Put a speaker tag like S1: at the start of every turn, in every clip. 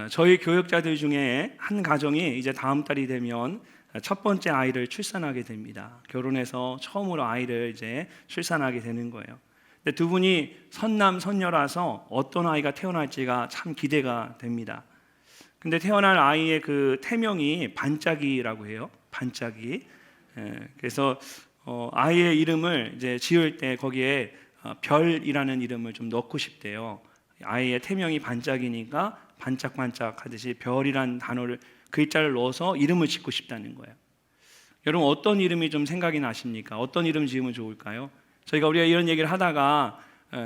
S1: 저희 교역자들 중에 한 가정이 이제 다음 달이 되면 첫 번째 아이를 출산하게 됩니다. 결혼해서 처음으로 아이를 이제 출산하게 되는 거예요. 근데 두 분이 선남 선녀라서 어떤 아이가 태어날지가 참 기대가 됩니다. 근데 태어날 아이의 그 태명이 반짝이라고 해요. 반짝이. 그래서 아이의 이름을 이제 지을 때 거기에 별이라는 이름을 좀 넣고 싶대요. 아이의 태명이 반짝이니까 반짝반짝 하듯이 별이란 단어를 글자를 넣어서 이름을 짓고 싶다는 거예요. 여러분 어떤 이름이 좀 생각이 나십니까? 어떤 이름 지으면 좋을까요? 우리가 이런 얘기를 하다가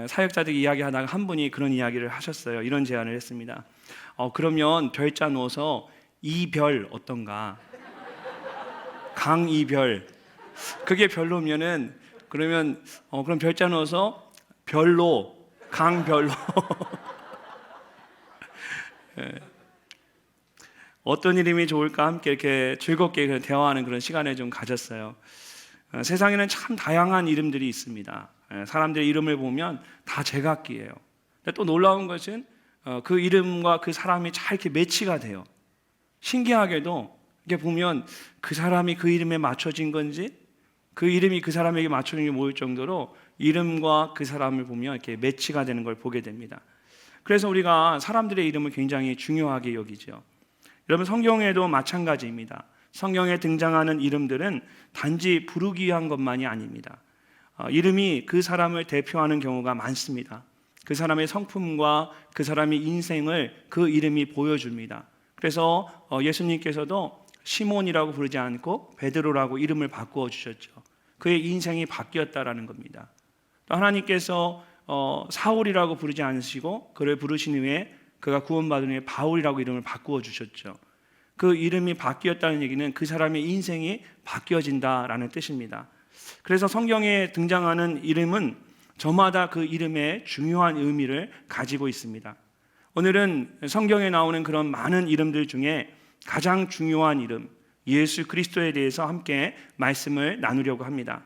S1: 사역자들 이야기하다가 한 분이 그런 이야기를 하셨어요. 이런 제안을 했습니다. 그러면 별자 넣어서 이별 어떤가? 강이별. 그게 별로면은 그러면 그럼 별자 넣어서 별로, 강별로. 어떤 이름이 좋을까 함께 이렇게 즐겁게 대화하는 그런 시간을 좀 가졌어요. 세상에는 참 다양한 이름들이 있습니다. 사람들의 이름을 보면 다 제각기예요. 근데 또 놀라운 것은 그 이름과 그 사람이 잘 이렇게 매치가 돼요. 신기하게도 이렇게 보면 그 사람이 그 이름에 맞춰진 건지 그 이름이 그 사람에게 맞춰진 게 모일 정도로 이름과 그 사람을 보면 이렇게 매치가 되는 걸 보게 됩니다. 그래서 우리가 사람들의 이름을 굉장히 중요하게 여기죠. 여러분 성경에도 마찬가지입니다. 성경에 등장하는 이름들은 단지 부르기 위한 것만이 아닙니다. 이름이 그 사람을 대표하는 경우가 많습니다. 그 사람의 성품과 그 사람의 인생을 그 이름이 보여줍니다. 그래서 예수님께서도 시몬이라고 부르지 않고 베드로라고 이름을 바꾸어 주셨죠. 그의 인생이 바뀌었다라는 겁니다. 또 하나님께서 사울이라고 부르지 않으시고 그를 부르신 후에 그가 구원받은 후에 바울이라고 이름을 바꾸어 주셨죠. 그 이름이 바뀌었다는 얘기는 그 사람의 인생이 바뀌어진다라는 뜻입니다. 그래서 성경에 등장하는 이름은 저마다 그 이름의 중요한 의미를 가지고 있습니다. 오늘은 성경에 나오는 그런 많은 이름들 중에 가장 중요한 이름 예수 그리스도에 대해서 함께 말씀을 나누려고 합니다.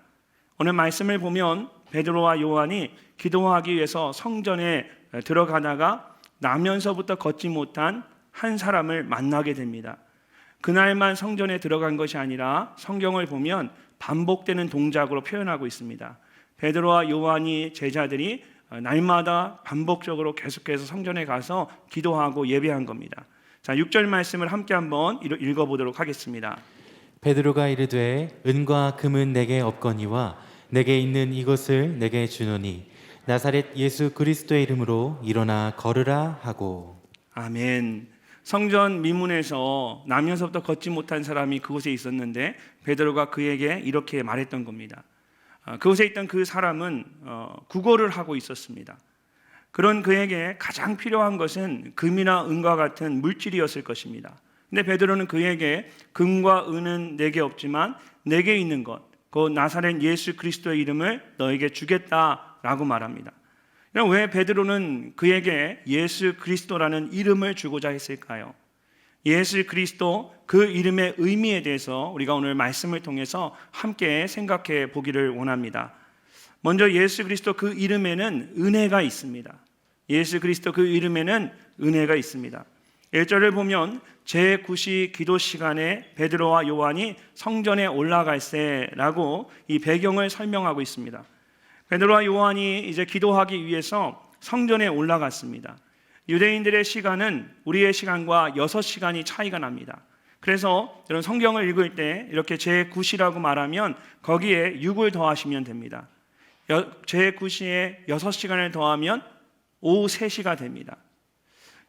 S1: 오늘 말씀을 보면 베드로와 요한이 기도하기 위해서 성전에 들어가다가 나면서부터 걷지 못한 한 사람을 만나게 됩니다. 그날만 성전에 들어간 것이 아니라 성경을 보면 반복되는 동작으로 표현하고 있습니다. 베드로와 요한이 제자들이 날마다 반복적으로 계속해서 성전에 가서 기도하고 예배한 겁니다. 자, 6절 말씀을 함께 한번 읽어보도록 하겠습니다.
S2: 베드로가 이르되 은과 금은 내게 없거니와 내게 있는 이것을 내게 주노니 나사렛 예수 그리스도의 이름으로 일어나 걸으라 하고.
S1: 아멘. 성전 미문에서 나면서부터 걷지 못한 사람이 그곳에 있었는데 베드로가 그에게 이렇게 말했던 겁니다. 그곳에 있던 그 사람은 구걸을 하고 있었습니다. 그런 그에게 가장 필요한 것은 금이나 은과 같은 물질이었을 것입니다. 근데 베드로는 그에게 금과 은은 내게 없지만 내게 있는 것, 그 나사렛 예수 그리스도의 이름을 너에게 주겠다라고 말합니다. 왜 베드로는 그에게 예수 그리스도라는 이름을 주고자 했을까요? 예수 그리스도 그 이름의 의미에 대해서 우리가 오늘 말씀을 통해서 함께 생각해 보기를 원합니다. 먼저 예수 그리스도 그 이름에는 은혜가 있습니다. 예수 그리스도 그 이름에는 은혜가 있습니다. 1절을 보면 제9시 기도 시간에 베드로와 요한이 성전에 올라갈세라고 이 배경을 설명하고 있습니다. 베드로와 요한이 이제 기도하기 위해서 성전에 올라갔습니다. 유대인들의 시간은 우리의 시간과 6시간이 차이가 납니다. 그래서 여러분 성경을 읽을 때 이렇게 제9시라고 말하면 거기에 6을 더하시면 됩니다. 제9시에 6시간을 더하면 오후 3시가 됩니다.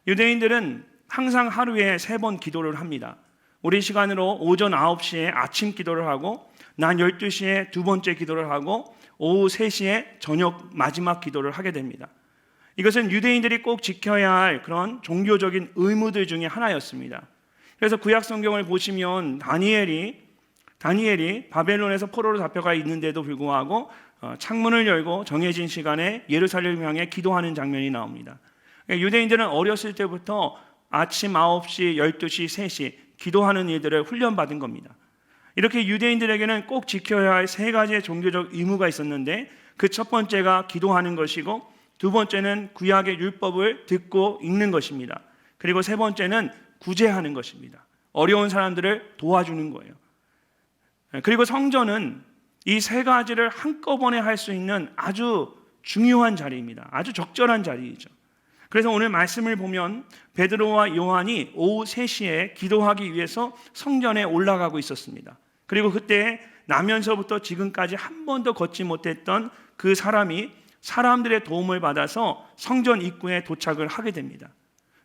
S1: 유대인들은 항상 하루에 3번 기도를 합니다. 우리 시간으로 오전 9시에 아침 기도를 하고 낮 12시에 두 번째 기도를 하고 오후 3시에 저녁 마지막 기도를 하게 됩니다. 이것은 유대인들이 꼭 지켜야 할 그런 종교적인 의무들 중에 하나였습니다. 그래서 구약 성경을 보시면 다니엘이 바벨론에서 포로로 잡혀가 있는데도 불구하고 창문을 열고 정해진 시간에 예루살렘을 향해 기도하는 장면이 나옵니다. 유대인들은 어렸을 때부터 아침 9시, 12시, 3시 기도하는 일들을 훈련받은 겁니다. 이렇게 유대인들에게는 꼭 지켜야 할 3가지의 종교적 의무가 있었는데 그 첫 번째가 기도하는 것이고 두 번째는 구약의 율법을 듣고 읽는 것입니다. 그리고 세 번째는 구제하는 것입니다. 어려운 사람들을 도와주는 거예요. 그리고 성전은 이 세 가지를 한꺼번에 할 수 있는 아주 중요한 자리입니다. 아주 적절한 자리이죠. 그래서 오늘 말씀을 보면 베드로와 요한이 오후 3시에 기도하기 위해서 성전에 올라가고 있었습니다. 그리고 그때 나면서부터 지금까지 한 번도 걷지 못했던 그 사람이 사람들의 도움을 받아서 성전 입구에 도착을 하게 됩니다.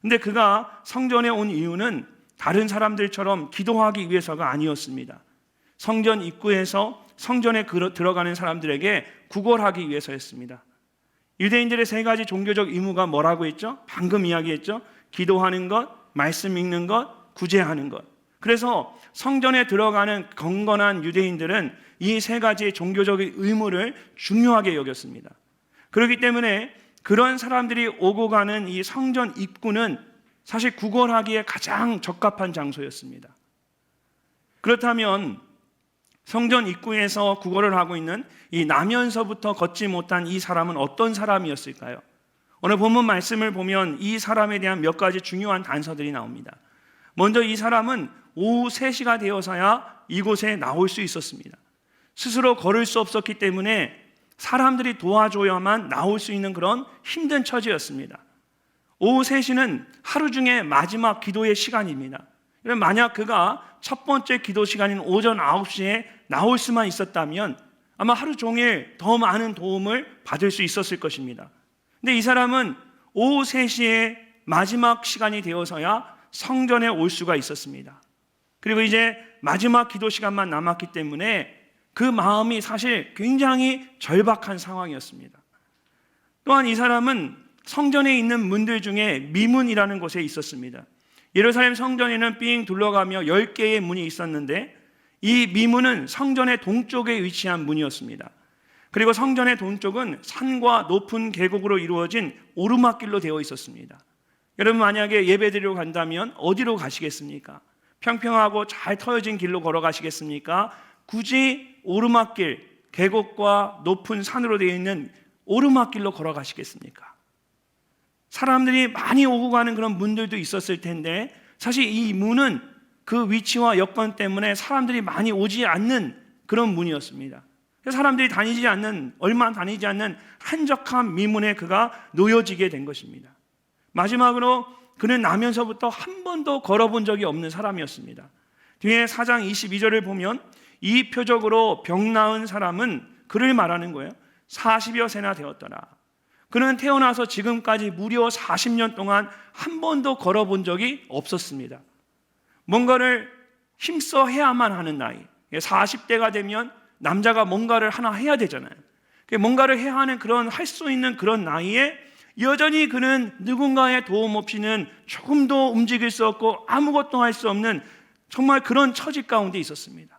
S1: 근데 그가 성전에 온 이유는 다른 사람들처럼 기도하기 위해서가 아니었습니다. 성전 입구에서 성전에 들어가는 사람들에게 구걸하기 위해서였습니다. 유대인들의 세 가지 종교적 의무가 뭐라고 했죠? 방금 이야기했죠? 기도하는 것, 말씀 읽는 것, 구제하는 것. 그래서 성전에 들어가는 경건한 유대인들은 이 세 가지 종교적 의무를 중요하게 여겼습니다. 그렇기 때문에 그런 사람들이 오고 가는 이 성전 입구는 사실 구걸하기에 가장 적합한 장소였습니다. 그렇다면 성전 입구에서 구걸을 하고 있는 이 나면서부터 걷지 못한 이 사람은 어떤 사람이었을까요? 오늘 본문 말씀을 보면 이 사람에 대한 몇 가지 중요한 단서들이 나옵니다. 먼저 이 사람은 오후 3시가 되어서야 이곳에 나올 수 있었습니다. 스스로 걸을 수 없었기 때문에 사람들이 도와줘야만 나올 수 있는 그런 힘든 처지였습니다. 오후 3시는 하루 중에 마지막 기도의 시간입니다. 만약 그가 첫 번째 기도 시간인 오전 9시에 나올 수만 있었다면 아마 하루 종일 더 많은 도움을 받을 수 있었을 것입니다. 근데 이 사람은 오후 3시에 마지막 시간이 되어서야 성전에 올 수가 있었습니다. 그리고 이제 마지막 기도 시간만 남았기 때문에 그 마음이 사실 굉장히 절박한 상황이었습니다. 또한 이 사람은 성전에 있는 문들 중에 미문이라는 곳에 있었습니다. 예루살렘 성전에는 삥 둘러가며 10개의 문이 있었는데 이 미문은 성전의 동쪽에 위치한 문이었습니다. 그리고 성전의 동쪽은 산과 높은 계곡으로 이루어진 오르막길로 되어 있었습니다. 여러분 만약에 예배드리러 간다면 어디로 가시겠습니까? 평평하고 잘 터여진 길로 걸어가시겠습니까? 굳이 오르막길, 계곡과 높은 산으로 되어 있는 오르막길로 걸어가시겠습니까? 사람들이 많이 오고 가는 그런 문들도 있었을 텐데 사실 이 문은 그 위치와 여건 때문에 사람들이 많이 오지 않는 그런 문이었습니다. 사람들이 얼마 다니지 않는 한적한 미문에 그가 놓여지게 된 것입니다. 마지막으로 그는 나면서부터 한 번도 걸어본 적이 없는 사람이었습니다. 뒤에 4장 22절을 보면 이 표적으로 병 나은 사람은 그를 말하는 거예요. 40여 세나 되었더라. 그는 태어나서 지금까지 무려 40년 동안 한 번도 걸어본 적이 없었습니다. 뭔가를 힘써 해야만 하는 나이, 40대가 되면 남자가 뭔가를 하나 해야 되잖아요. 뭔가를 해야 하는 그런 할 수 있는 그런 나이에 여전히 그는 누군가의 도움 없이는 조금도 움직일 수 없고 아무것도 할 수 없는 정말 그런 처지 가운데 있었습니다.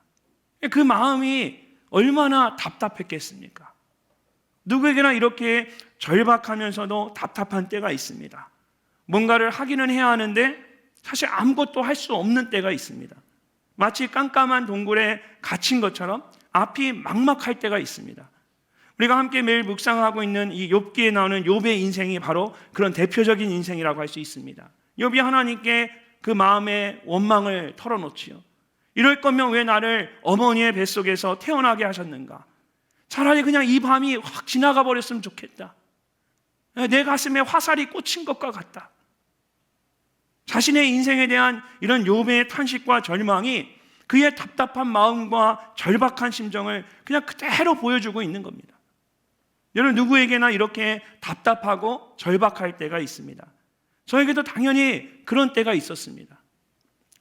S1: 그 마음이 얼마나 답답했겠습니까? 누구에게나 이렇게 절박하면서도 답답한 때가 있습니다. 뭔가를 하기는 해야 하는데 사실 아무것도 할 수 없는 때가 있습니다. 마치 깜깜한 동굴에 갇힌 것처럼 앞이 막막할 때가 있습니다. 우리가 함께 매일 묵상하고 있는 이 욥기에 나오는 욥의 인생이 바로 그런 대표적인 인생이라고 할 수 있습니다. 욥이 하나님께 그 마음의 원망을 털어놓지요. 이럴 거면 왜 나를 어머니의 뱃속에서 태어나게 하셨는가? 차라리 그냥 이 밤이 확 지나가 버렸으면 좋겠다. 내 가슴에 화살이 꽂힌 것과 같다. 자신의 인생에 대한 이런 욥의 탄식과 절망이 그의 답답한 마음과 절박한 심정을 그냥 그대로 보여주고 있는 겁니다. 여러분 누구에게나 이렇게 답답하고 절박할 때가 있습니다. 저에게도 당연히 그런 때가 있었습니다.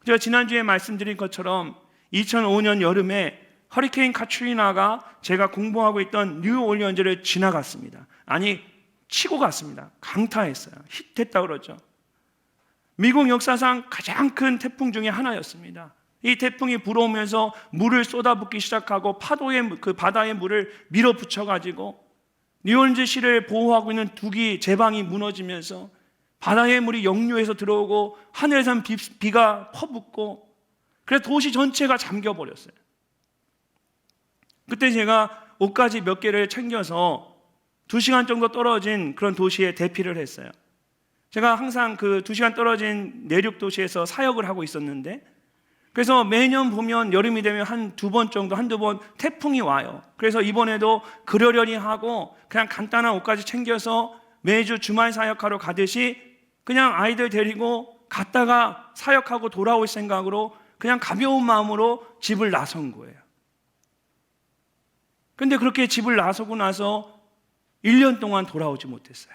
S1: 제가 지난주에 말씀드린 것처럼 2005년 여름에 허리케인 카트리나가 제가 공부하고 있던 뉴올리언즈를 지나갔습니다. 아니 치고 갔습니다. 강타했어요. 히트했다고 그러죠. 미국 역사상 가장 큰 태풍 중에 하나였습니다. 이 태풍이 불어오면서 물을 쏟아붓기 시작하고 파도의 그 바다의 물을 밀어붙여가지고 뉴올리언즈시를 보호하고 있는 두기 제방이 무너지면서 바다의 물이 역류해서 들어오고 하늘에선 비가 퍼붓고 그래서 도시 전체가 잠겨버렸어요. 그때 제가 옷가지 몇 개를 챙겨서 2시간 정도 떨어진 그런 도시에 대피를 했어요. 제가 항상 그 2시간 떨어진 내륙 도시에서 사역을 하고 있었는데, 그래서 매년 보면 여름이 되면 한두 번 정도, 한두 번 태풍이 와요. 그래서 이번에도 그러려니 하고 그냥 간단한 옷까지 챙겨서 매주 주말 사역하러 가듯이 그냥 아이들 데리고 갔다가 사역하고 돌아올 생각으로 그냥 가벼운 마음으로 집을 나선 거예요. 근데 그렇게 집을 나서고 나서 1년 동안 돌아오지 못했어요.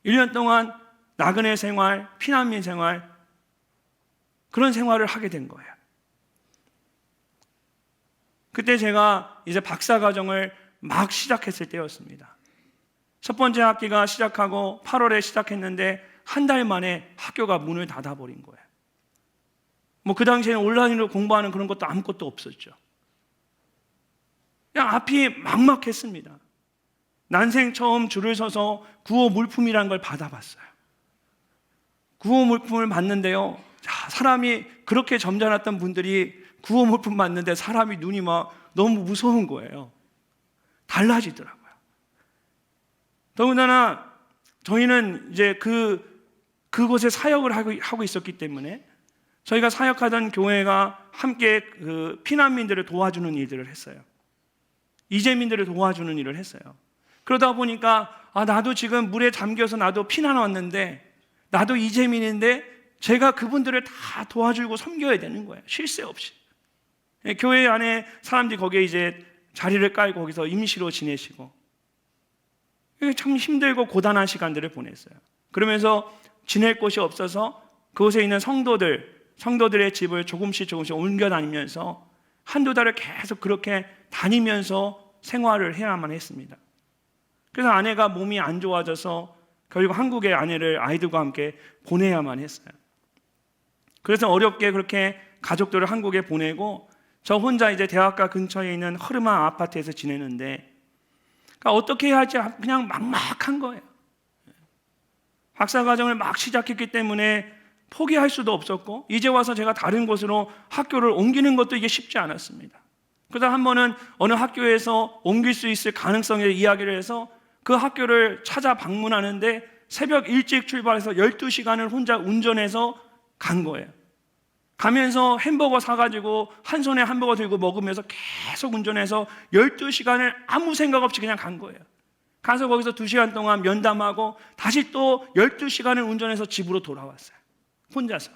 S1: 1년 동안 나그네 생활, 피난민 생활, 그런 생활을 하게 된 거예요. 그때 제가 이제 박사과정을 막 시작했을 때였습니다. 첫 번째 학기가 시작하고 8월에 시작했는데 한 달 만에 학교가 문을 닫아버린 거예요. 뭐 그 당시에는 온라인으로 공부하는 그런 것도 아무것도 없었죠. 그냥 앞이 막막했습니다. 난생 처음 줄을 서서 구호 물품이라는 걸 받아봤어요. 구호 물품을 받는데요, 자, 사람이 그렇게 점잖았던 분들이 구호 물품 받는데 사람이 눈이 막 너무 무서운 거예요. 달라지더라고요. 더군다나 저희는 이제 그곳에 사역을 하고 있었기 때문에 저희가 사역하던 교회가 함께 그 피난민들을 도와주는 일들을 했어요. 이재민들을 도와주는 일을 했어요. 그러다 보니까 나도 지금 물에 잠겨서 나도 피난 왔는데 나도 이재민인데 제가 그분들을 다 도와주고 섬겨야 되는 거예요. 쉴 새 없이. 교회 안에 사람들이 거기에 이제 자리를 깔고 거기서 임시로 지내시고, 참 힘들고 고단한 시간들을 보냈어요. 그러면서 지낼 곳이 없어서 그곳에 있는 성도들의 집을 조금씩 옮겨 다니면서 한두 달을 계속 그렇게 다니면서 생활을 해야만 했습니다. 그래서 아내가 몸이 안 좋아져서 결국 한국에 아이들과 함께 보내야만 했어요. 그래서 어렵게 그렇게 가족들을 한국에 보내고 저 혼자 이제 대학가 근처에 있는 허름한 아파트에서 지내는데, 그러니까 어떻게 해야 할지 그냥 막막한 거예요. 박사과정을 막 시작했기 때문에 포기할 수도 없었고, 이제 와서 제가 다른 곳으로 학교를 옮기는 것도 이게 쉽지 않았습니다. 그러다 한 번은 어느 학교에서 옮길 수 있을 가능성에 이야기를 해서 그 학교를 찾아 방문하는데 새벽 일찍 출발해서 12시간을 혼자 운전해서 간 거예요. 가면서 햄버거 사가지고 한 손에 햄버거 들고 먹으면서 계속 운전해서 12시간을 아무 생각 없이 그냥 간 거예요. 가서 거기서 2시간 동안 면담하고 다시 또 12시간을 운전해서 집으로 돌아왔어요. 혼자서.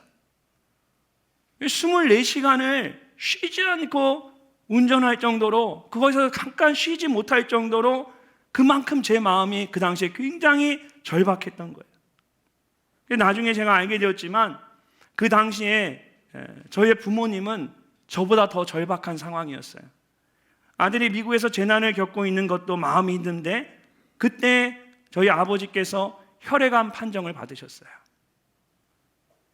S1: 24시간을 쉬지 않고 운전할 정도로, 그거에서 잠깐 쉬지 못할 정도로 그만큼 제 마음이 그 당시에 굉장히 절박했던 거예요. 나중에 제가 알게 되었지만 그 당시에 저의 부모님은 저보다 더 절박한 상황이었어요. 아들이 미국에서 재난을 겪고 있는 것도 마음이 힘든데 그때 저희 아버지께서 혈액암 판정을 받으셨어요.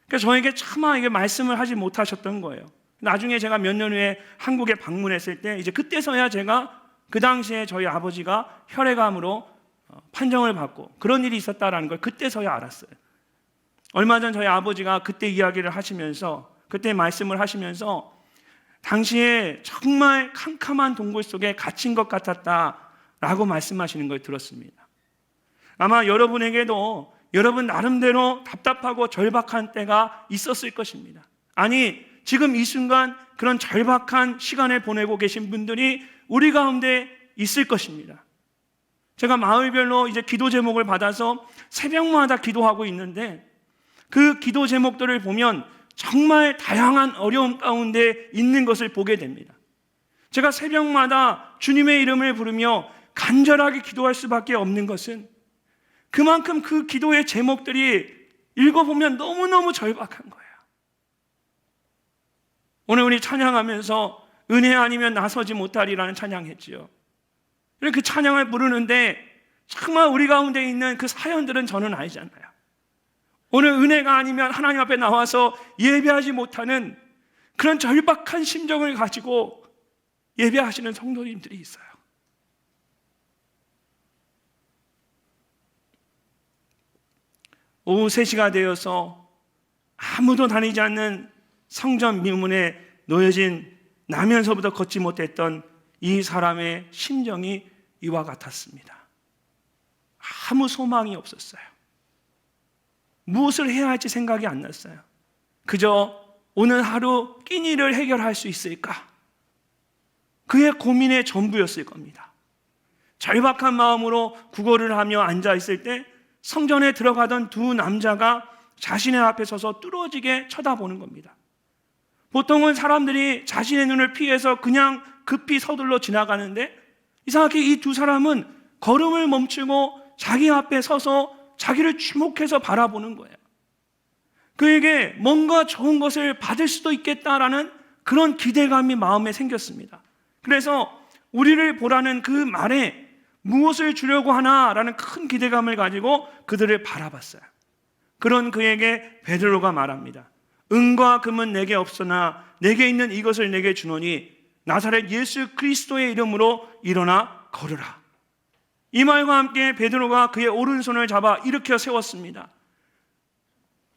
S1: 그래서 저에게 차마 이게 말씀을 하지 못하셨던 거예요. 나중에 제가 몇 년 후에 한국에 방문했을 때 이제 그때서야 제가 그 당시에 저희 아버지가 혈액암으로 판정을 받고 그런 일이 있었다는 걸 그때서야 알았어요. 얼마 전 저희 아버지가 그때 이야기를 하시면서, 그때 말씀을 하시면서 당시에 정말 캄캄한 동굴 속에 갇힌 것 같았다라고 말씀하시는 걸 들었습니다. 아마 여러분에게도 여러분 나름대로 답답하고 절박한 때가 있었을 것입니다. 아니, 지금 이 순간 그런 절박한 시간을 보내고 계신 분들이 우리 가운데 있을 것입니다. 제가 마을별로 이제 기도 제목을 받아서 새벽마다 기도하고 있는데 그 기도 제목들을 보면 정말 다양한 어려움 가운데 있는 것을 보게 됩니다. 제가 새벽마다 주님의 이름을 부르며 간절하게 기도할 수밖에 없는 것은 그만큼 그 기도의 제목들이 읽어보면 너무너무 절박한 거예요. 오늘 우리 찬양하면서 은혜 아니면 나서지 못하리라는 찬양했지요. 그 찬양을 부르는데 정말 우리 가운데 있는 그 사연들은 저는 알잖아요. 오늘 은혜가 아니면 하나님 앞에 나와서 예배하지 못하는 그런 절박한 심정을 가지고 예배하시는 성도님들이 있어요. 오후 3시가 되어서 아무도 다니지 않는 성전 미문에 놓여진 나면서부터 걷지 못했던 이 사람의 심정이 이와 같았습니다. 아무 소망이 없었어요. 무엇을 해야 할지 생각이 안 났어요. 그저 오늘 하루 끼니를 해결할 수 있을까? 그의 고민의 전부였을 겁니다. 절박한 마음으로 구걸을 하며 앉아있을 때 성전에 들어가던 두 남자가 자신의 앞에 서서 뚫어지게 쳐다보는 겁니다. 보통은 사람들이 자신의 눈을 피해서 그냥 급히 서둘러 지나가는데 이상하게 이 두 사람은 걸음을 멈추고 자기 앞에 서서 자기를 주목해서 바라보는 거예요. 그에게 뭔가 좋은 것을 받을 수도 있겠다라는 그런 기대감이 마음에 생겼습니다. 그래서 우리를 보라는 그 말에 무엇을 주려고 하나라는 큰 기대감을 가지고 그들을 바라봤어요. 그런 그에게 베드로가 말합니다. 은과 금은 내게 없으나 내게 있는 이것을 내게 주노니 나사렛 예수 그리스도의 이름으로 일어나 걸으라. 이 말과 함께 베드로가 그의 오른손을 잡아 일으켜 세웠습니다.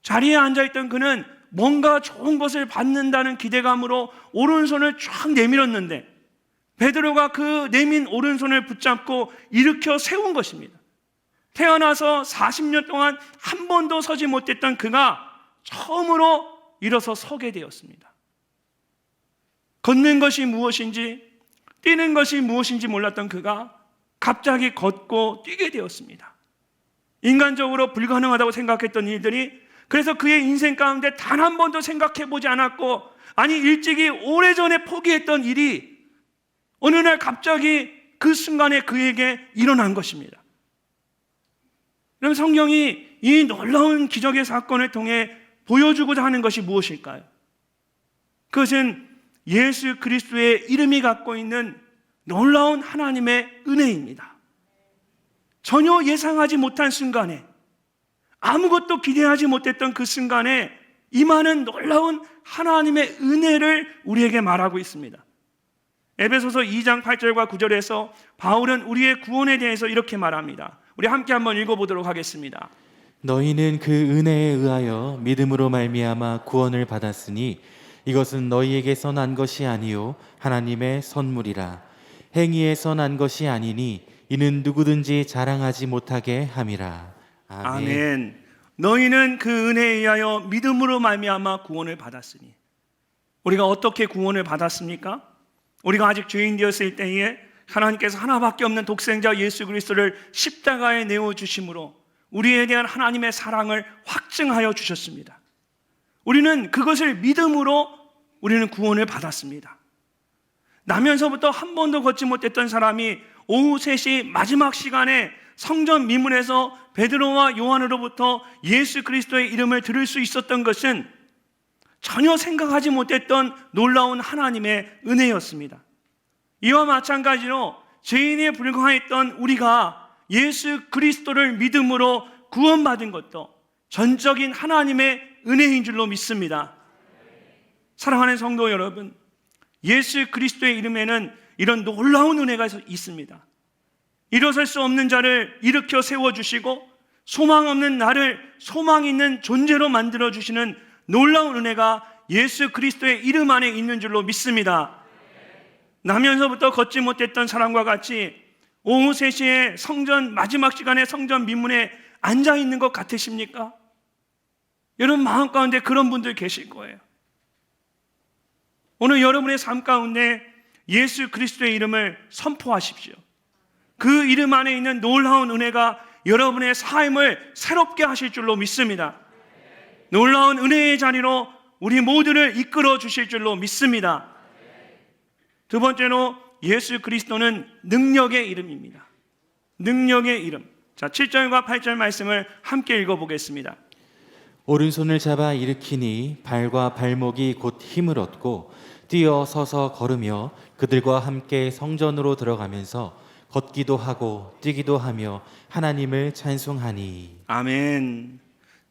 S1: 자리에 앉아있던 그는 뭔가 좋은 것을 받는다는 기대감으로 오른손을 쫙 내밀었는데 베드로가 그 내민 오른손을 붙잡고 일으켜 세운 것입니다. 태어나서 40년 동안 한 번도 서지 못했던 그가 처음으로 일어서 서게 되었습니다. 걷는 것이 무엇인지, 뛰는 것이 무엇인지 몰랐던 그가 갑자기 걷고 뛰게 되었습니다. 인간적으로 불가능하다고 생각했던 일들이 그래서 그의 인생 가운데 단 한 번도 생각해 보지 않았고, 아니 일찍이 오래전에 포기했던 일이 어느 날 갑자기 그 순간에 그에게 일어난 것입니다. 그럼 성경이 이 놀라운 기적의 사건을 통해 보여주고자 하는 것이 무엇일까요? 그것은 예수 그리스도의 이름이 갖고 있는 놀라운 하나님의 은혜입니다. 전혀 예상하지 못한 순간에, 아무것도 기대하지 못했던 그 순간에 임하는 놀라운 하나님의 은혜를 우리에게 말하고 있습니다. 에베소서 2장 8절과 9절에서 바울은 우리의 구원에 대해서 이렇게 말합니다. 우리 함께 한번 읽어보도록 하겠습니다.
S2: 너희는 그 은혜에 의하여 믿음으로 말미암아 구원을 받았으니 이것은 너희에게서 난 것이 아니요 하나님의 선물이라. 행위에서 난 것이 아니니 이는 누구든지 자랑하지 못하게 함이라. 아멘.
S1: 아멘. 너희는 그 은혜에 의하여 믿음으로 말미암아 구원을 받았으니. 우리가 어떻게 구원을 받았습니까? 우리가 아직 죄인 되었을 때에 하나님께서 하나밖에 없는 독생자 예수 그리스도를 십자가에 내어주심으로 우리에 대한 하나님의 사랑을 확증하여 주셨습니다. 우리는 그것을 믿음으로 우리는 구원을 받았습니다. 나면서부터 한 번도 걷지 못했던 사람이 오후 3시 마지막 시간에 성전 미문에서 베드로와 요한으로부터 예수 그리스도의 이름을 들을 수 있었던 것은 전혀 생각하지 못했던 놀라운 하나님의 은혜였습니다. 이와 마찬가지로 죄인에 불과했던 우리가 예수 그리스도를 믿음으로 구원받은 것도 전적인 하나님의 은혜인 줄로 믿습니다. 사랑하는 성도 여러분, 예수 그리스도의 이름에는 이런 놀라운 은혜가 있습니다. 일어설 수 없는 자를 일으켜 세워주시고 소망 없는 나를 소망 있는 존재로 만들어주시는 놀라운 은혜가 예수 그리스도의 이름 안에 있는 줄로 믿습니다. 나면서부터 걷지 못했던 사람과 같이 오후 3시에 성전 마지막 시간에 성전 민문에 앉아있는 것 같으십니까? 여러분 마음 가운데 그런 분들 계실 거예요. 오늘 여러분의 삶 가운데 예수 그리스도의 이름을 선포하십시오. 그 이름 안에 있는 놀라운 은혜가 여러분의 삶을 새롭게 하실 줄로 믿습니다. 놀라운 은혜의 자리로 우리 모두를 이끌어 주실 줄로 믿습니다. 두 번째로 예수 그리스도는 능력의 이름입니다. 능력의 이름. 자, 7절과 8절 말씀을 함께 읽어보겠습니다.
S2: 오른손을 잡아 일으키니 발과 발목이 곧 힘을 얻고 뛰어 서서 걸으며 그들과 함께 성전으로 들어가면서 걷기도 하고 뛰기도 하며 하나님을 찬송하니.
S1: 아멘.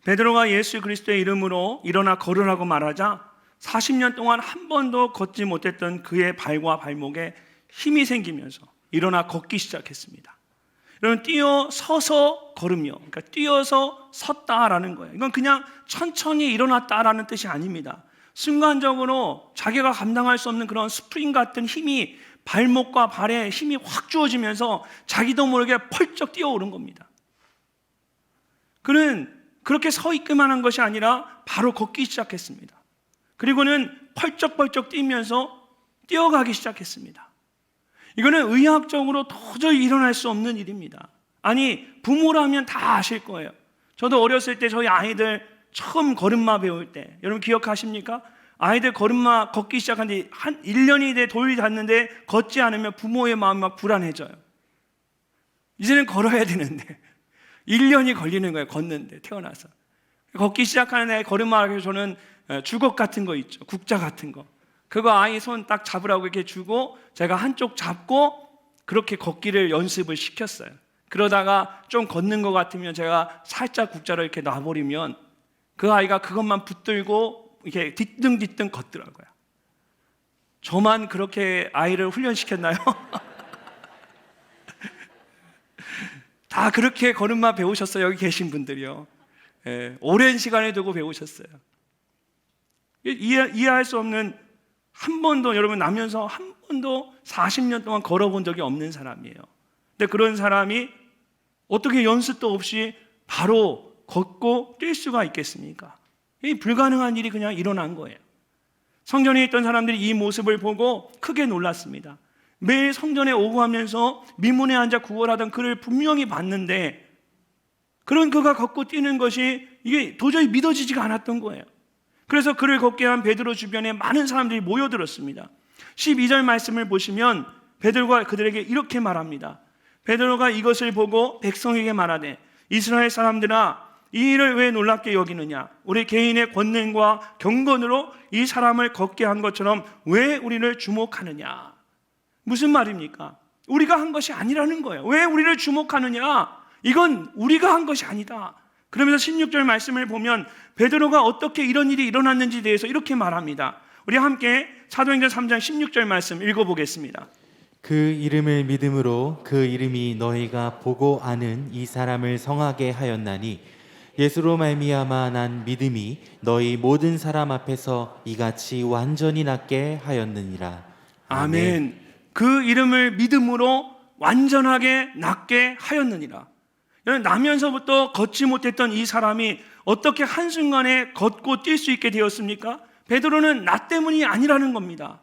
S1: 베드로가 예수 그리스도의 이름으로 일어나 걸으라고 말하자 40년 동안 한 번도 걷지 못했던 그의 발과 발목에 힘이 생기면서 일어나 걷기 시작했습니다. 여러분, 뛰어 서서 걸으며, 그러니까 뛰어서 섰다라는 거예요. 이건 그냥 천천히 일어났다라는 뜻이 아닙니다. 순간적으로 자기가 감당할 수 없는 그런 스프링 같은 힘이 발목과 발에 힘이 확 주어지면서 자기도 모르게 펄쩍 뛰어오른 겁니다. 그는 그렇게 서 있기만 한 것이 아니라 바로 걷기 시작했습니다. 그리고는 펄쩍펄쩍 뛰면서 뛰어가기 시작했습니다. 이거는 의학적으로 도저히 일어날 수 없는 일입니다. 아니, 부모라면 다 아실 거예요. 저도 어렸을 때 저희 아이들 처음 걸음마 배울 때, 여러분 기억하십니까? 아이들 걸음마 걷기 시작한 지 한 1년이 돼 돌이 닿는데 걷지 않으면 부모의 마음이 막 불안해져요. 이제는 걸어야 되는데 1년이 걸리는 거예요. 걷는데, 태어나서. 걷기 시작하는 애 걸음마를 저는 주걱 같은 거 있죠. 국자 같은 거. 그거 아이 손 딱 잡으라고 이렇게 주고 제가 한쪽 잡고 그렇게 걷기를 연습을 시켰어요. 그러다가 좀 걷는 것 같으면 제가 살짝 국자를 이렇게 놔버리면 그 아이가 그것만 붙들고 이렇게 뒤뚱뒤뚱 걷더라고요. 저만 그렇게 아이를 훈련시켰나요? 다 그렇게 걸음마 배우셨어요. 여기 계신 분들이요. 예, 오랜 시간을 두고 배우셨어요. 이해할 수 없는, 한 번도, 여러분 나면서 한 번도 40년 동안 걸어본 적이 없는 사람이에요. 근데 그런 사람이 어떻게 연습도 없이 바로 걷고 뛸 수가 있겠습니까? 이 불가능한 일이 그냥 일어난 거예요. 성전에 있던 사람들이 이 모습을 보고 크게 놀랐습니다. 매일 성전에 오고 하면서 미문에 앉아 구걸하던 그를 분명히 봤는데 그런 그가 걷고 뛰는 것이 이게 도저히 믿어지지가 않았던 거예요. 그래서 그를 걷게 한 베드로 주변에 많은 사람들이 모여들었습니다. 12절 말씀을 보시면 베드로가 그들에게 이렇게 말합니다. 베드로가 이것을 보고 백성에게 말하되 이스라엘 사람들아, 이 일을 왜 놀랍게 여기느냐? 우리 개인의 권능과 경건으로 이 사람을 걷게 한 것처럼 왜 우리를 주목하느냐? 무슨 말입니까? 우리가 한 것이 아니라는 거예요. 왜 우리를 주목하느냐? 이건 우리가 한 것이 아니다. 그러면서 16절 말씀을 보면 베드로가 어떻게 이런 일이 일어났는지에 대해서 이렇게 말합니다. 우리 함께 사도행전 3장 16절 말씀 읽어보겠습니다.
S2: 그 이름을 믿음으로 그 이름이 너희가 보고 아는 이 사람을 성하게 하였나니 예수로 말미암아 난 믿음이 너희 모든 사람 앞에서 이같이 완전히 낫게 하였느니라.
S1: 아멘. 그 이름을 믿음으로 완전하게 낫게 하였느니라. 나면서부터 걷지 못했던 이 사람이 어떻게 한순간에 걷고 뛸 수 있게 되었습니까? 베드로는 나 때문이 아니라는 겁니다.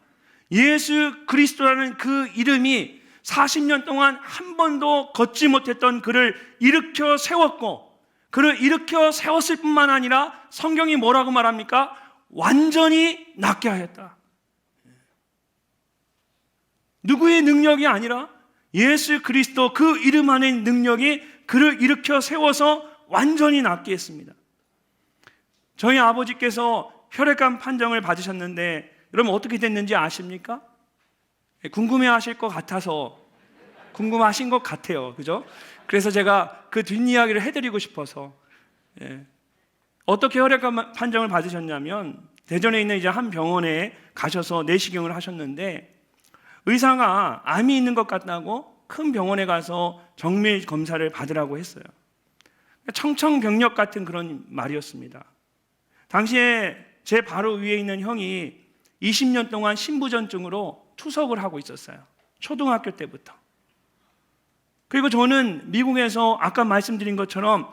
S1: 예수 그리스도라는 그 이름이 40년 동안 한 번도 걷지 못했던 그를 일으켜 세웠고, 그를 일으켜 세웠을 뿐만 아니라 성경이 뭐라고 말합니까? 완전히 낫게 하였다. 누구의 능력이 아니라 예수 그리스도 그 이름 안에 있는 능력이 그를 일으켜 세워서 완전히 낫게 했습니다. 저희 아버지께서 혈액암 판정을 받으셨는데 여러분 어떻게 됐는지 아십니까? 궁금해하실 것 같아서, 궁금하신 것 같아요. 그죠? 그래서 제가 그 뒷이야기를 해드리고 싶어서. 어떻게 혈액암 판정을 받으셨냐면 대전에 있는 이제 한 병원에 가셔서 내시경을 하셨는데 의사가 암이 있는 것 같다고 큰 병원에 가서 정밀 검사를 받으라고 했어요. 청천벽력 같은 그런 말이었습니다. 당시에 제 바로 위에 있는 형이 20년 동안 신부전증으로 투석을 하고 있었어요. 초등학교 때부터. 그리고 저는 미국에서 아까 말씀드린 것처럼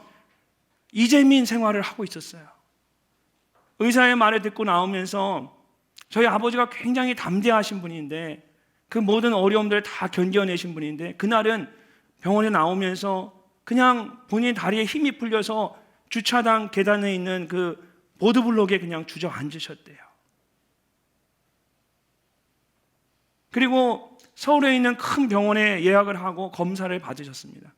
S1: 이재민 생활을 하고 있었어요. 의사의 말을 듣고 나오면서 저희 아버지가 굉장히 담대하신 분인데 그 모든 어려움들을 다 견뎌내신 분인데 그날은 병원에 나오면서 그냥 본인 다리에 힘이 풀려서 주차장 계단에 있는 그 보드블록에 그냥 주저앉으셨대요. 그리고 서울에 있는 큰 병원에 예약을 하고 검사를 받으셨습니다.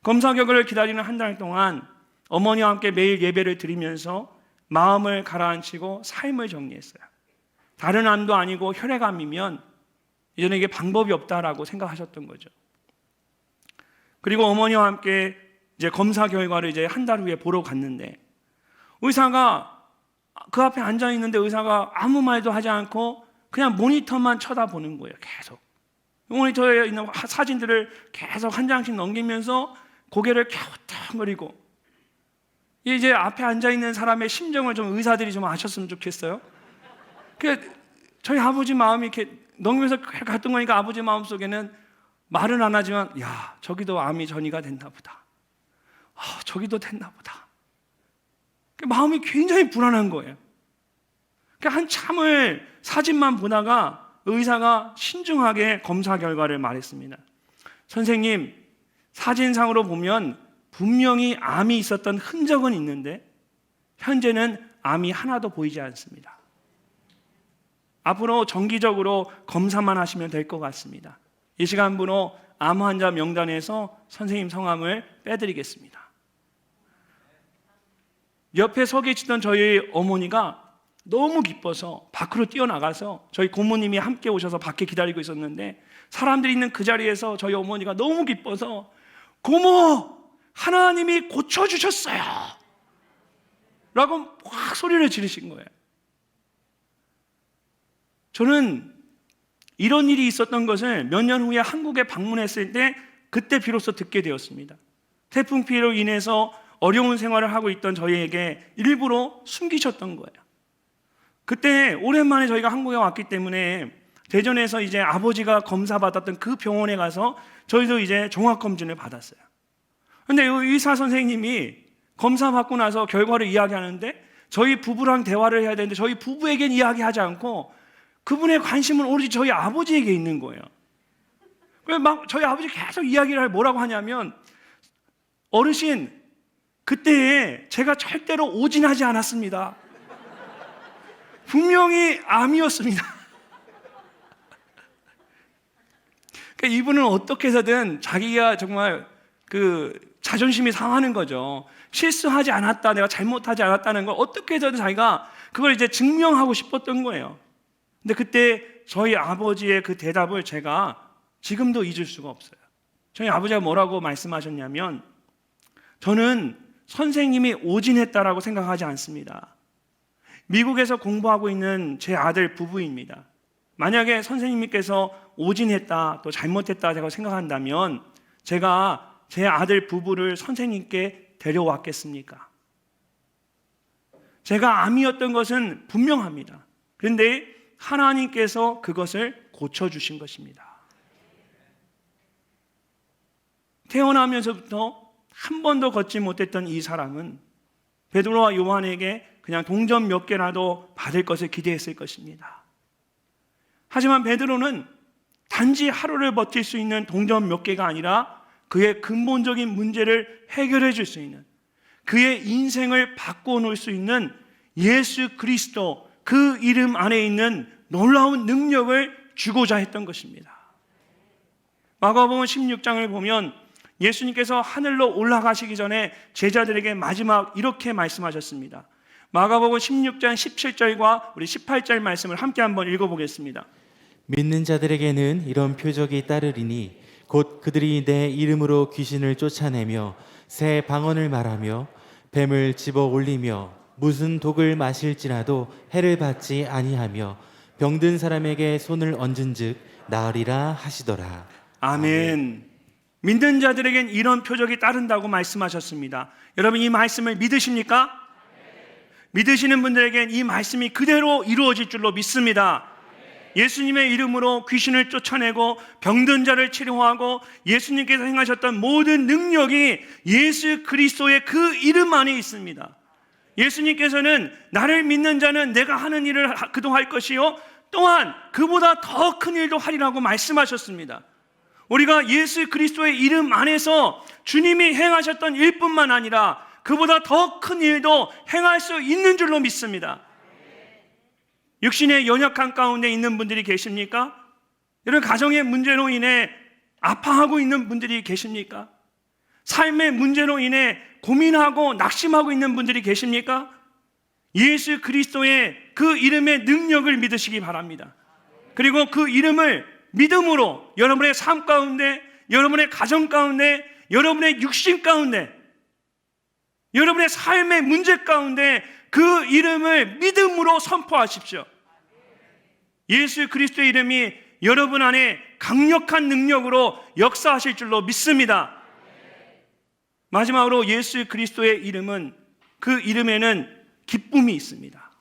S1: 검사 결과를 기다리는 한 달 동안 어머니와 함께 매일 예배를 드리면서 마음을 가라앉히고 삶을 정리했어요. 다른 암도 아니고 혈액암이면 이제는 이게 방법이 없다라고 생각하셨던 거죠. 그리고 어머니와 함께 이제 검사 결과를 이제 한 달 후에 보러 갔는데 의사가 그 앞에 앉아 있는데 의사가 아무 말도 하지 않고 그냥 모니터만 쳐다보는 거예요. 계속 모니터에 있는 사진들을 계속 한 장씩 넘기면서 고개를 갸우뚱거리고, 이제 앞에 앉아 있는 사람의 심정을 좀 의사들이 좀 아셨으면 좋겠어요. 그 저희 아버지 마음이 이렇게 넘기면서 갔던 거니까 아버지 마음 속에는 말은 안 하지만, 야, 저기도 암이 전이가 됐나 보다. 저기도 됐나 보다. 마음이 굉장히 불안한 거예요. 그러니까 한참을 사진만 보다가 의사가 신중하게 검사 결과를 말했습니다. 선생님, 사진상으로 보면 분명히 암이 있었던 흔적은 있는데 현재는 암이 하나도 보이지 않습니다. 앞으로 정기적으로 검사만 하시면 될 것 같습니다. 이 시간부로 암 환자 명단에서 선생님 성함을 빼드리겠습니다. 옆에 서 계시던 저희 어머니가 너무 기뻐서 밖으로 뛰어나가서 저희 고모님이 함께 오셔서 밖에 기다리고 있었는데 사람들이 있는 그 자리에서 저희 어머니가 너무 기뻐서 고모! 하나님이 고쳐주셨어요! 라고 확 소리를 지르신 거예요. 저는 이런 일이 있었던 것을 몇 년 후에 한국에 방문했을 때 그때 비로소 듣게 되었습니다. 태풍 피해로 인해서 어려운 생활을 하고 있던 저희에게 일부러 숨기셨던 거예요. 그때 오랜만에 저희가 한국에 왔기 때문에 대전에서 이제 아버지가 검사받았던 그 병원에 가서 저희도 이제 종합검진을 받았어요. 근데 의사 선생님이 검사받고 나서 결과를 이야기하는데 저희 부부랑 대화를 해야 되는데 저희 부부에겐 이야기하지 않고 그분의 관심은 오로지 저희 아버지에게 있는 거예요. 그래서 막 저희 아버지 계속 이야기를 뭐라고 하냐면 어르신, 그때에 제가 절대로 오진하지 않았습니다. 분명히 암이었습니다. 그러니까 이분은 어떻게 해서든 자기가 정말 그 자존심이 상하는 거죠. 실수하지 않았다, 내가 잘못하지 않았다는 걸 어떻게 해서든 자기가 그걸 이제 증명하고 싶었던 거예요. 근데 그때 저희 아버지의 그 대답을 제가 지금도 잊을 수가 없어요. 저희 아버지가 뭐라고 말씀하셨냐면 저는 선생님이 오진했다라고 생각하지 않습니다. 미국에서 공부하고 있는 제 아들 부부입니다. 만약에 선생님께서 오진했다, 또 잘못했다 제가 생각한다면 제가 제 아들 부부를 선생님께 데려왔겠습니까? 제가 암이었던 것은 분명합니다. 그런데 하나님께서 그것을 고쳐주신 것입니다. 태어나면서부터 한 번도 걷지 못했던 이 사람은 베드로와 요한에게 그냥 동전 몇 개라도 받을 것을 기대했을 것입니다. 하지만 베드로는 단지 하루를 버틸 수 있는 동전 몇 개가 아니라 그의 근본적인 문제를 해결해 줄 수 있는, 그의 인생을 바꿔놓을 수 있는 예수 그리스도, 그 이름 안에 있는 놀라운 능력을 주고자 했던 것입니다. 마가복음 16장을 보면 예수님께서 하늘로 올라가시기 전에 제자들에게 마지막 이렇게 말씀하셨습니다. 마가복음 16장 17절과 우리 18절 말씀을 함께 한번 읽어보겠습니다.
S2: 믿는 자들에게는 이런 표적이 따르리니 곧 그들이 내 이름으로 귀신을 쫓아내며 새 방언을 말하며 뱀을 집어 올리며 무슨 독을 마실지라도 해를 받지 아니하며 병든 사람에게 손을 얹은즉 나으리라 하시더라.
S1: 아멘. 믿는 자들에겐 이런 표적이 따른다고 말씀하셨습니다. 여러분 이 말씀을 믿으십니까? 믿으시는 분들에겐 이 말씀이 그대로 이루어질 줄로 믿습니다. 예수님의 이름으로 귀신을 쫓아내고 병든 자를 치료하고 예수님께서 행하셨던 모든 능력이 예수 그리스도의 그 이름 안에 있습니다. 예수님께서는 나를 믿는 자는 내가 하는 일을 그도 할 것이요 또한 그보다 더 큰 일도 하리라고 말씀하셨습니다. 우리가 예수 그리스도의 이름 안에서 주님이 행하셨던 일뿐만 아니라 그보다 더 큰 일도 행할 수 있는 줄로 믿습니다. 육신의 연약한 가운데 있는 분들이 계십니까? 이런 가정의 문제로 인해 아파하고 있는 분들이 계십니까? 삶의 문제로 인해 고민하고 낙심하고 있는 분들이 계십니까? 예수 그리스도의 그 이름의 능력을 믿으시기 바랍니다. 그리고 그 이름을 믿음으로 여러분의 삶 가운데, 여러분의 가정 가운데, 여러분의 육신 가운데, 여러분의 삶의 문제 가운데 그 이름을 믿음으로 선포하십시오. 예수 그리스도의 이름이 여러분 안에 강력한 능력으로 역사하실 줄로 믿습니다. 마지막으로 예수 그리스도의 이름은, 그 이름에는 기쁨이 있습니다.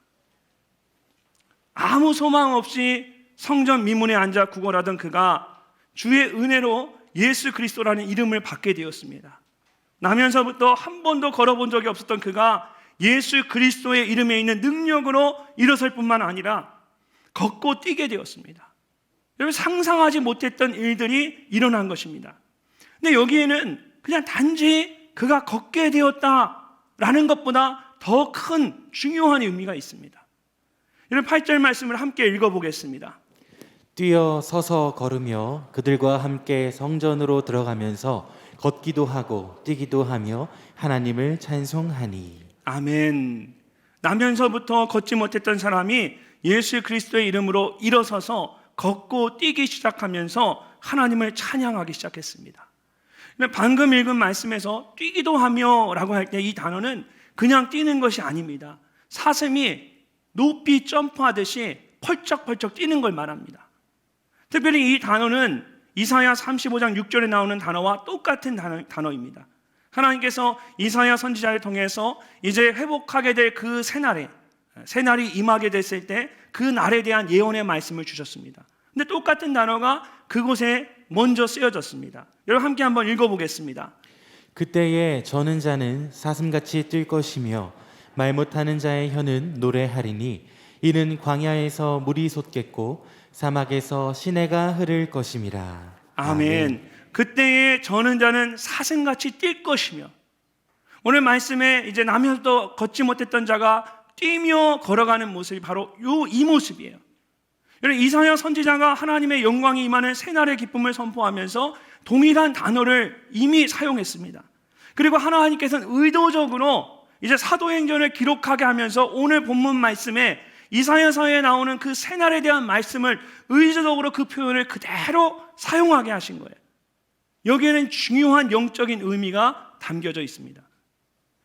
S1: 아무 소망 없이 성전 미문에 앉아 구걸하던 그가 주의 은혜로 예수 그리스도라는 이름을 받게 되었습니다. 나면서부터 한 번도 걸어본 적이 없었던 그가 예수 그리스도의 이름에 있는 능력으로 일어설 뿐만 아니라 걷고 뛰게 되었습니다. 여러분, 상상하지 못했던 일들이 일어난 것입니다. 근데 여기에는 그냥 단지 그가 걷게 되었다라는 것보다 더 큰 중요한 의미가 있습니다. 여러분, 8절 말씀을 함께 읽어보겠습니다.
S2: 뛰어 서서 걸으며 그들과 함께 성전으로 들어가면서 걷기도 하고 뛰기도 하며 하나님을 찬송하니.
S1: 아멘. 나면서부터 걷지 못했던 사람이 예수 그리스도의 이름으로 일어서서 걷고 뛰기 시작하면서 하나님을 찬양하기 시작했습니다. 방금 읽은 말씀에서 뛰기도 하며 라고 할 때 이 단어는 그냥 뛰는 것이 아닙니다. 사슴이 높이 점프하듯이 펄쩍펄쩍 뛰는 걸 말합니다. 특별히 이 단어는 이사야 35장 6절에 나오는 단어와 똑같은 단어입니다. 하나님께서 이사야 선지자를 통해서 이제 회복하게 될 그 새날이 임하게 됐을 때 그 날에 대한 예언의 말씀을 주셨습니다. 근데 똑같은 단어가 그곳에 먼저 쓰여졌습니다. 여러분, 함께 한번 읽어보겠습니다.
S2: 그때에 저는 자는 사슴같이 뛸 것이며 말 못하는 자의 혀는 노래하리니 이는 광야에서 물이 솟겠고 사막에서 시내가 흐를 것임이라.
S1: 아멘. 그때에 저는 자는 사슴같이 뛸 것이며, 오늘 말씀에 이제 나면서도 걷지 못했던 자가 뛰며 걸어가는 모습이 바로 이 모습이에요. 여러분, 이사야 선지자가 하나님의 영광이 임하는 새날의 기쁨을 선포하면서 동일한 단어를 이미 사용했습니다. 그리고 하나님께서는 의도적으로 이제 사도행전을 기록하게 하면서 오늘 본문 말씀에 이사야서에 나오는 그 새날에 대한 말씀을 의도적으로 그 표현을 그대로 사용하게 하신 거예요. 여기에는 중요한 영적인 의미가 담겨져 있습니다.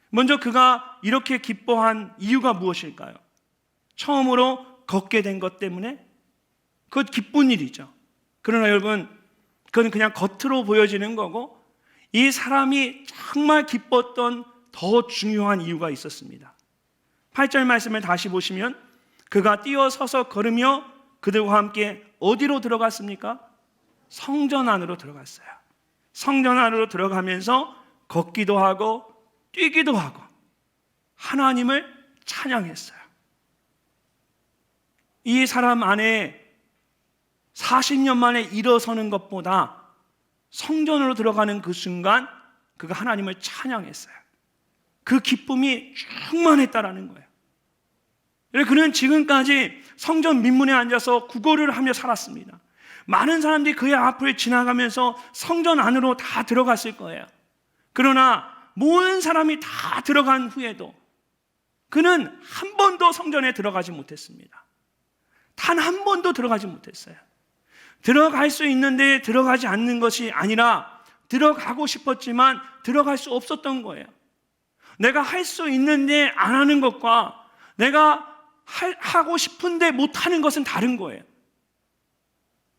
S1: 먼저 그가 이렇게 기뻐한 이유가 무엇일까요? 처음으로 걷게 된 것 때문에? 그것 기쁜 일이죠. 그러나 여러분, 그건 그냥 겉으로 보여지는 거고, 이 사람이 정말 기뻤던 더 중요한 이유가 있었습니다. 8절 말씀을 다시 보시면 그가 뛰어서서 걸으며 그들과 함께 어디로 들어갔습니까? 성전 안으로 들어갔어요. 성전 안으로 들어가면서 걷기도 하고 뛰기도 하고 하나님을 찬양했어요. 이 사람 안에 40년 만에 일어서는 것보다 성전으로 들어가는 그 순간 그가 하나님을 찬양했어요. 그 기쁨이 충만했다라는 거예요. 그는 지금까지 성전 민문에 앉아서 구걸을 하며 살았습니다. 많은 사람들이 그의 앞을 지나가면서 성전 안으로 다 들어갔을 거예요. 그러나 모든 사람이 다 들어간 후에도 그는 한 번도 성전에 들어가지 못했습니다. 단 한 번도 들어가지 못했어요. 들어갈 수 있는데 들어가지 않는 것이 아니라 들어가고 싶었지만 들어갈 수 없었던 거예요. 내가 할 수 있는데 안 하는 것과 내가 하고 싶은데 못하는 것은 다른 거예요.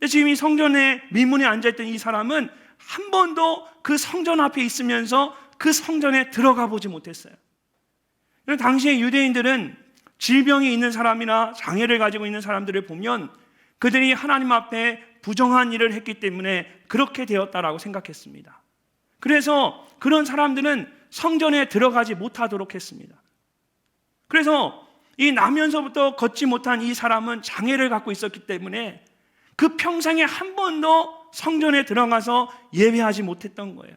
S1: 지금 이 성전의 민문에 앉아있던 이 사람은 한 번도 그 성전 앞에 있으면서 그 성전에 들어가 보지 못했어요. 당시의 유대인들은 질병이 있는 사람이나 장애를 가지고 있는 사람들을 보면 그들이 하나님 앞에 부정한 일을 했기 때문에 그렇게 되었다라고 생각했습니다. 그래서 그런 사람들은 성전에 들어가지 못하도록 했습니다. 그래서 이 나면서부터 걷지 못한 이 사람은 장애를 갖고 있었기 때문에 그 평생에 한 번도 성전에 들어가서 예배하지 못했던 거예요.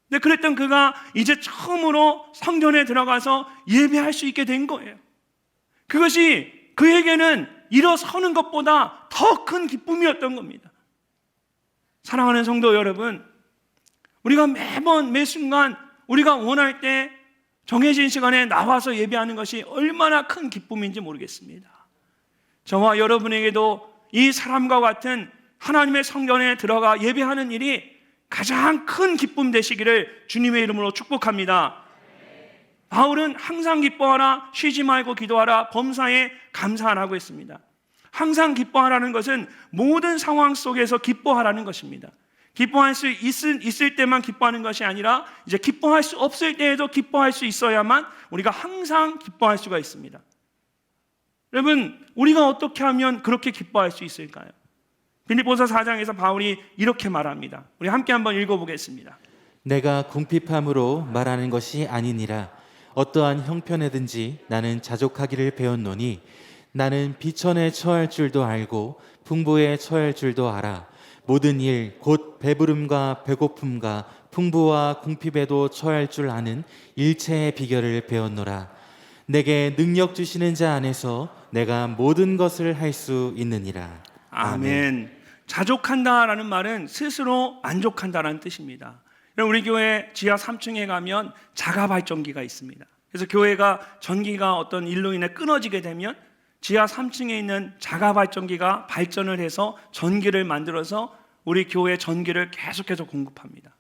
S1: 근데 그랬던 그가 이제 처음으로 성전에 들어가서 예배할 수 있게 된 거예요. 그것이 그에게는 일어서는 것보다 더 큰 기쁨이었던 겁니다. 사랑하는 성도 여러분, 우리가 매번 매 순간 우리가 원할 때 정해진 시간에 나와서 예배하는 것이 얼마나 큰 기쁨인지 모르겠습니다. 저와 여러분에게도 이 사람과 같은 하나님의 성전에 들어가 예배하는 일이 가장 큰 기쁨 되시기를 주님의 이름으로 축복합니다. 바울은 항상 기뻐하라, 쉬지 말고 기도하라, 범사에 감사하라고 했습니다. 항상 기뻐하라는 것은 모든 상황 속에서 기뻐하라는 것입니다. 기뻐할 수 있을 때만 기뻐하는 것이 아니라 이제 기뻐할 수 없을 때에도 기뻐할 수 있어야만 우리가 항상 기뻐할 수가 있습니다. 여러분, 우리가 어떻게 하면 그렇게 기뻐할 수 있을까요? 빌립보서 4장에서 바울이 이렇게 말합니다. 우리 함께 한번 읽어보겠습니다.
S2: 내가 궁핍함으로 말하는 것이 아니니라. 어떠한 형편에든지 나는 자족하기를 배웠노니 나는 비천에 처할 줄도 알고 풍부에 처할 줄도 알아. 모든 일 곧 배부름과 배고픔과 풍부와 궁핍에도 처할 줄 아는 일체의 비결을 배웠노라. 내게 능력 주시는 자 안에서 내가 모든 것을 할 수 있느니라.
S1: 아멘. 자족한다라는 말은 스스로 만족한다라는 뜻입니다. 우리 교회 지하 3층에 가면 자가 발전기가 있습니다. 그래서 교회가 전기가 어떤 일로 인해 끊어지게 되면 지하 3층에 있는 자가 발전기가 발전을 해서 전기를 만들어서 우리 교회 전기를 계속해서 공급합니다.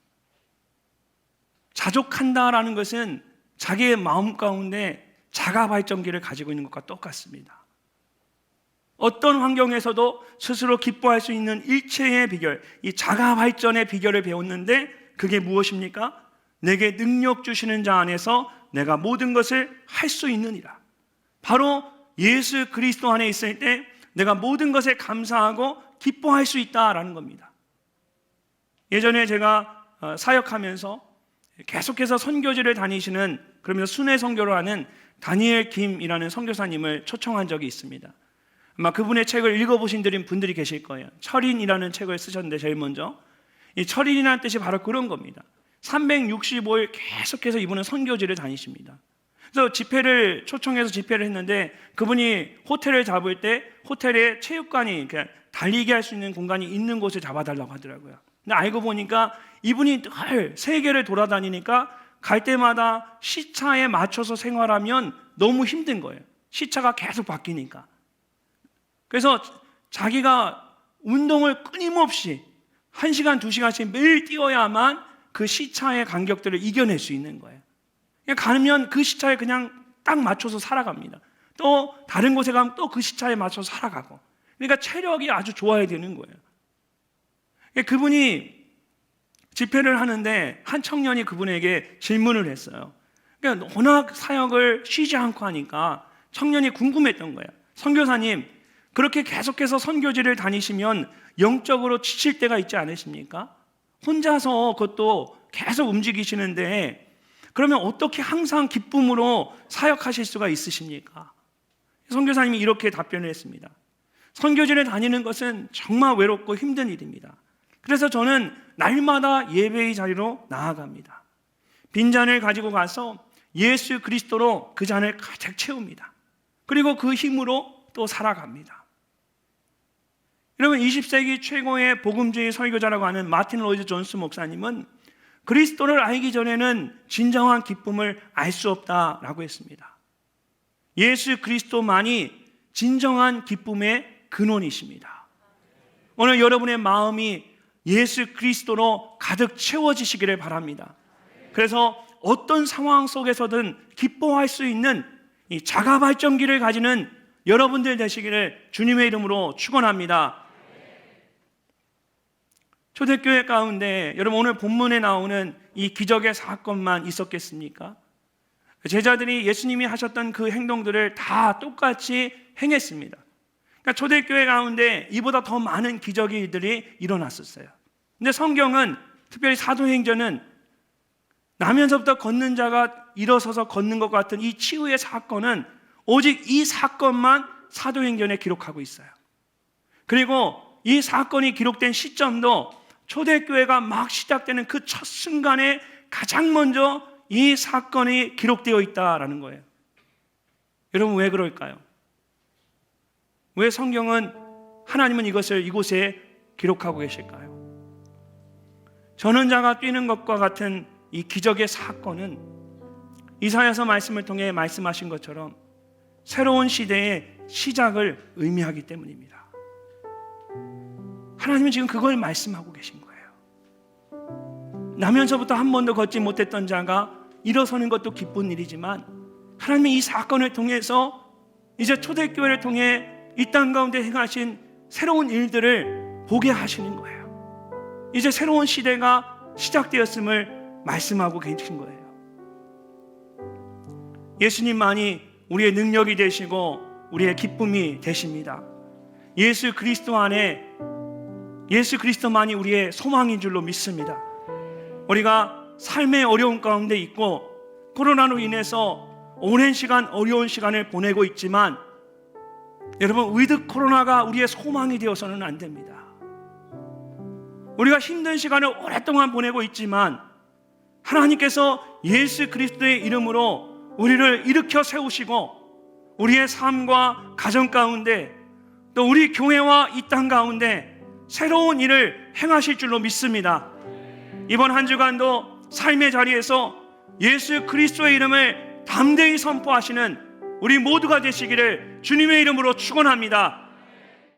S1: 자족한다라는 것은 자기의 마음 가운데 자가 발전기를 가지고 있는 것과 똑같습니다. 어떤 환경에서도 스스로 기뻐할 수 있는 일체의 비결, 이 자가 발전의 비결을 배웠는데 그게 무엇입니까? 내게 능력 주시는 자 안에서 내가 모든 것을 할 수 있느니라. 바로 예수 그리스도 안에 있을 때 내가 모든 것에 감사하고 기뻐할 수 있다라는 겁니다. 예전에 제가 사역하면서 계속해서 선교지를 다니시는, 그러면서 순회 선교를 하는 다니엘 김이라는 선교사님을 초청한 적이 있습니다. 아마 그분의 책을 읽어보신 분들이 계실 거예요. 철인이라는 책을 쓰셨는데 제일 먼저 이 철인이라는 뜻이 바로 그런 겁니다. 365일 계속해서 이분은 선교지를 다니십니다. 그래서 집회를 초청해서 집회를 했는데 그분이 호텔을 잡을 때 호텔에 체육관이 달리기 할 수 있는 공간이 있는 곳을 잡아달라고 하더라고요. 근데 알고 보니까 이분이 늘 세계를 돌아다니니까 갈 때마다 시차에 맞춰서 생활하면 너무 힘든 거예요. 시차가 계속 바뀌니까. 그래서 자기가 운동을 끊임없이 1시간, 2시간씩 매일 뛰어야만 그 시차의 간격들을 이겨낼 수 있는 거예요. 그냥 가면 그 시차에 그냥 딱 맞춰서 살아갑니다. 또 다른 곳에 가면 또 그 시차에 맞춰서 살아가고. 그러니까 체력이 아주 좋아야 되는 거예요. 그분이 집회를 하는데 한 청년이 그분에게 질문을 했어요. 그러니까 워낙 사역을 쉬지 않고 하니까 청년이 궁금했던 거예요. 선교사님, 그렇게 계속해서 선교지를 다니시면 영적으로 지칠 때가 있지 않으십니까? 혼자서 그것도 계속 움직이시는데 그러면 어떻게 항상 기쁨으로 사역하실 수가 있으십니까? 선교사님이 이렇게 답변을 했습니다. 선교지를 다니는 것은 정말 외롭고 힘든 일입니다. 그래서 저는 날마다 예배의 자리로 나아갑니다. 빈잔을 가지고 가서 예수 그리스도로 그 잔을 가득 채웁니다. 그리고 그 힘으로 또 살아갑니다. 여러분, 20세기 최고의 복음주의 설교자라고 하는 마틴 로이드 존스 목사님은 그리스도를 알기 전에는 진정한 기쁨을 알 수 없다라고 했습니다. 예수 그리스도만이 진정한 기쁨의 근원이십니다. 오늘 여러분의 마음이 예수 그리스도로 가득 채워지시기를 바랍니다. 그래서 어떤 상황 속에서든 기뻐할 수 있는 이 자가 발전기를 가지는 여러분들 되시기를 주님의 이름으로 축원합니다. 초대교회 가운데 여러분 오늘 본문에 나오는 이 기적의 사건만 있었겠습니까? 제자들이 예수님이 하셨던 그 행동들을 다 똑같이 행했습니다. 그러니까 초대교회 가운데 이보다 더 많은 기적들이 일어났었어요. 근데 성경은 특별히 사도행전은 나면서부터 걷는 자가 일어서서 걷는 것 같은 이 치유의 사건은 오직 이 사건만 사도행전에 기록하고 있어요. 그리고 이 사건이 기록된 시점도 초대교회가 막 시작되는 그 첫 순간에 가장 먼저 이 사건이 기록되어 있다라는 거예요. 여러분 왜 그럴까요? 왜 성경은 하나님은 이것을 이곳에 기록하고 계실까요? 전원자가 뛰는 것과 같은 이 기적의 사건은 이사야서 말씀을 통해 말씀하신 것처럼 새로운 시대의 시작을 의미하기 때문입니다. 하나님은 지금 그걸 말씀하고 계신 거예요. 나면서부터 한 번도 걷지 못했던 자가 일어서는 것도 기쁜 일이지만 하나님은 이 사건을 통해서 이제 초대교회를 통해 이 땅 가운데 행하신 새로운 일들을 보게 하시는 거예요. 이제 새로운 시대가 시작되었음을 말씀하고 계신 거예요. 예수님만이 우리의 능력이 되시고 우리의 기쁨이 되십니다. 예수 그리스도 안에 예수 그리스도만이 우리의 소망인 줄로 믿습니다. 우리가 삶의 어려움 가운데 있고 코로나로 인해서 오랜 시간 어려운 시간을 보내고 있지만 여러분, 위드 코로나가 우리의 소망이 되어서는 안 됩니다. 우리가 힘든 시간을 오랫동안 보내고 있지만 하나님께서 예수 그리스도의 이름으로 우리를 일으켜 세우시고 우리의 삶과 가정 가운데 또 우리 교회와 이 땅 가운데 새로운 일을 행하실 줄로 믿습니다. 이번 한 주간도 삶의 자리에서 예수 그리스도의 이름을 담대히 선포하시는 우리 모두가 되시기를 주님의 이름으로 축원합니다.